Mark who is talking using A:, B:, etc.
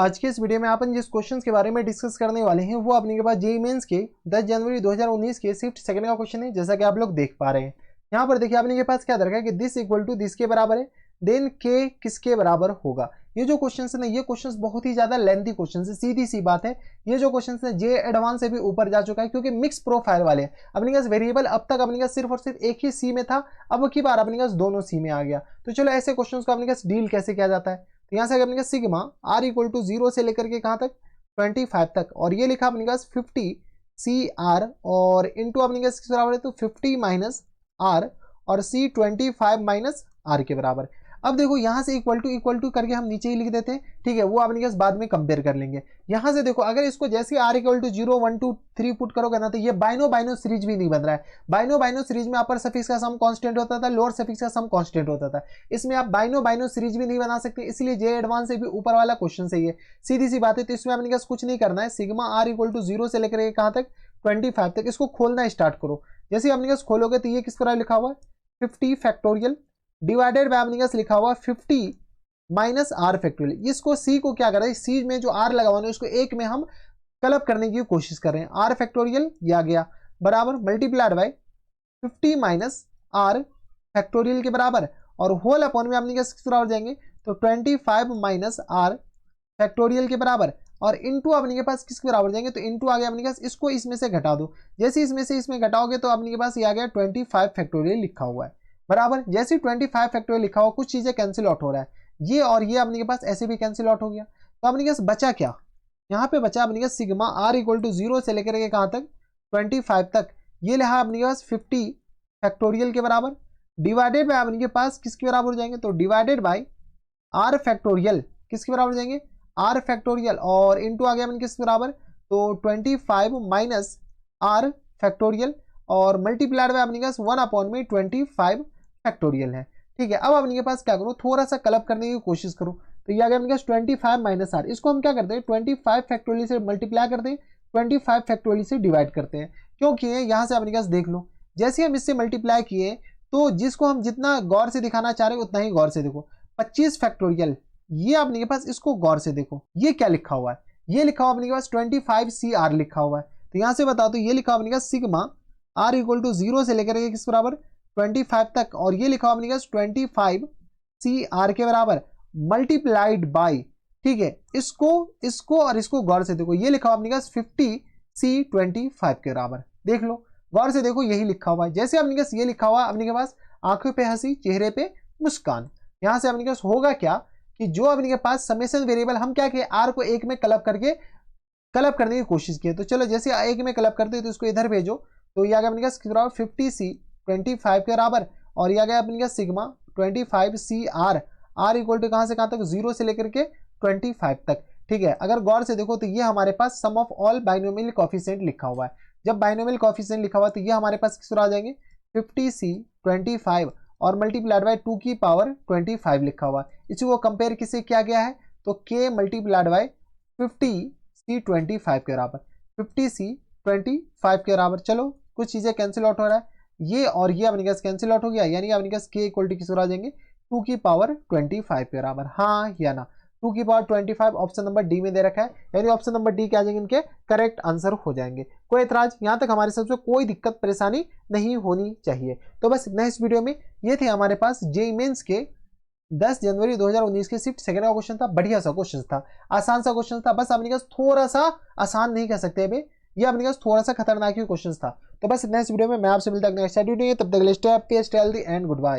A: आज के इस वीडियो में अपन जिस क्वेश्चन के बारे में डिस्कस करने वाले हैं वो अपने के पास जेईई मेंस के 10 जनवरी 2019 के शिफ्ट सेकंड का क्वेश्चन है, जैसा कि आप लोग देख पा रहे हैं। यहाँ पर देखिए आपने के पास क्या दरकार है कि दिस इक्वल टू दिस के बराबर है, देन के किसके बराबर होगा। ये जो क्वेश्चन है ना, ये क्वेश्चन बहुत ही ज्यादा लेंथी क्वेश्चन है, सीधी सी बात है। ये जो क्वेश्चन है जे एडवांस से भी ऊपर जा चुका है, क्योंकि मिक्स प्रोफाइल वाले हैं। अपने पास वेरिएबल अब तक अपने पास सिर्फ और सिर्फ एक ही सी में था, अब की बार अपने पास दोनों सी में आ गया। तो चलो ऐसे क्वेश्चन को अपने पास डील कैसे किया जाता है। तो यहाँ से अपने पास सिग्मा आर इक्वल टू 0 से लेकर के कहाँ तक 25 तक, और ये लिखा अपने पास 50 सी आर और इंटू अपने पास किस बराबर है तो 50 माइनस आर और सी 25 माइनस आर के बराबर। अब देखो यहाँ से इक्वल टू करके हम नीचे ही लिख देते हैं, ठीक है, वो अपने पास बाद में कंपेयर कर लेंगे। यहाँ से देखो अगर इसको जैसे आर इक्वल टू 0 1 2 3 पुट करोगे ना, तो ये बाइनो सीरीज भी नहीं बन रहा है। बाइनो सीरीज में अपर सफिक्स का सम कांस्टेंट होता था, लोअर सफिक्स का सम कांस्टेंट होता था। इसमें आप बाइनो सीरीज भी नहीं बना सकते, इसलिए जे एडवांस से भी ऊपर वाला क्वेश्चन सही है, सीधी सी बात है। तो इसमें अपने पास कुछ नहीं करना है, सिग्मा आर इक्वल टू 0 से लेकर कहाँ तक 25 तक इसको खोलना स्टार्ट करो। जैसे ही अपने पास खोलोगे तो ये किस तरह लिखा हुआ है 50 फैक्टोरियल डिवाइडेड बाय अपने पास लिखा हुआ 50 माइनस आर फैक्टोरियल। इसको सी को क्या कर रहे हैं, सी में जो आर लगा हुआ है उसको एक में हम क्लब करने की कोशिश कर रहे हैं। आर फैक्टोरियल ये आ गया बराबर multiplied by 50 minus r factorial के बराबर, और होल अपॉन में अपने किस बराबर जाएंगे तो 25 माइनस आर फैक्टोरियल के बराबर, और इनटू अपने के पास किसके बराबर जाएंगे तो इनटू आ गया अपने पास, इसको इसमें से घटा दो। जैसे इसमें से इसमें घटाओगे तो अपने के पास ये आ गया 25 फैक्टोरियल लिखा हुआ है बराबर। जैसे 25 फैक्टोरियल लिखा हुआ, कुछ चीजें कैंसिल आउट हो रहा है, ये और ये अपने के पास ऐसे भी कैंसिल आउट हो गया। तो अपने के पास बचा क्या, यहाँ पे बचा अपने के पास सिग्मा आर इक्वल टू 0 से लेकर के कहाँ तक 25 तक, ये लिखा अपने के पास 50 फैक्टोरियल के बराबर डिवाइडेड बाय अपने के पास किसके बराबर हो जाएंगे तो डिवाइडेड बाय आर फैक्टोरियल किसके बराबर हो जाएंगे आर फैक्टोरियल, और इनटू आ गया अपने किसके बराबर तो 25 माइनस आर फैक्टोरियल, और मल्टीप्लाइड बाय अपने के पास 1 अपॉन में 25 फैक्टोरियल है, ठीक है। अब अपने के पास क्या करो, थोड़ा सा क्लब करने की कोशिश करो। तो ये आ गया अपने पास 25 माइनस आर, इसको हम क्या करते हैं 25 फैक्टोरियल से मल्टीप्लाई करते हैं, 25 फैक्टोरियल से डिवाइड करते हैं। क्योंकि यहाँ से अपने पास देख लो, जैसे हम इससे मल्टीप्लाई किए तो जिसको हम जितना गौर से दिखाना चाह रहे हैं उतना ही गौर से देखो। 25 फैक्टोरियल ये अपने के पास, इसको गौर से देखो, ये क्या लिखा हुआ है, ये लिखा हुआ अपने के पास 25 सी आर लिखा हुआ है। तो यहाँ से बताओ तो ये लिखा अपने के पास सिग्मा आर इक्वल टू 0 से लेकर के किस बराबर 25 तक, और ये लिखा हुआ अपने पास 25 सी आर के बराबर मल्टीप्लाइड बाय, ठीक है, इसको और इसको गौर से देखो, ये लिखा हुआ अपने पास 50 सी 25 के बराबर। देख लो गौर से देखो, यही लिखा हुआ है। जैसे अपने पास ये लिखा हुआ अपने के पास आंखों पे हंसी चेहरे पे मुस्कान, यहाँ से अपने पास होगा क्या कि जो अपने के पास समेशन वेरिएबल हम क्या किए आर को एक में क्लब करने की कोशिश की। तो चलो जैसे एक में क्लब करते हैं तो इसको इधर भेजो, तो ये आ गया अपने पास 50 सी 25 के बराबर, और ये आ गया अपने पास sigma 25 C r, r equal to कहाँ से कहाँ तक 0 से लेकर के 25 तक, ठीक है। अगर गौर से देखो तो ये हमारे पास सम ऑफ ऑल बाइनोमियल कोफिशिएंट लिखा हुआ है। जब बाइनोमियल कोफिशिएंट लिखा हुआ तो ये हमारे पास किस तरह आ जाएंगे 50 सी 25 और मल्टीप्लाइड बाय 2 की पावर 25 लिखा हुआ है। इसी को कंपेयर किससे किया गया है तो k मल्टीप्लाइड बाय 50 सी 25 के बराबर, 50 सी 25 के बराबर। चलो कुछ चीजें कैंसिल आउट हो रहा है, ये और ये अपने पास कैंसिल आउट हो गया, यानी अपने पास k इक्वल टू किस आ जाएंगे 2 की पावर 25 के बराबर, हाँ या ना। 2 की पावर 25 ऑप्शन नंबर डी में दे रखा है, यानी ऑप्शन नंबर डी क्या जाएंगे इनके करेक्ट आंसर हो जाएंगे। कोई एतराज, यहाँ तक हमारे सबसे कोई दिक्कत परेशानी नहीं होनी चाहिए। तो बस नेक्स्ट वीडियो में ये थे हमारे पास जेईई मेंस के 10 जनवरी 2019 के शिफ्ट सेकंड का क्वेश्चन था। बढ़िया सा क्वेश्चन था, आसान सा क्वेश्चन था, बस अपने पास थोड़ा सा आसान नहीं कह सकते अभी, ये अपने पास थोड़ा सा खतरनाक ही क्वेश्चन था। तो बस नेक्स्ट वीडियो में मैं आपसे मिलता हूं नेक्स्ट वीडियो, तब तक stay happy stay healthy and good bye.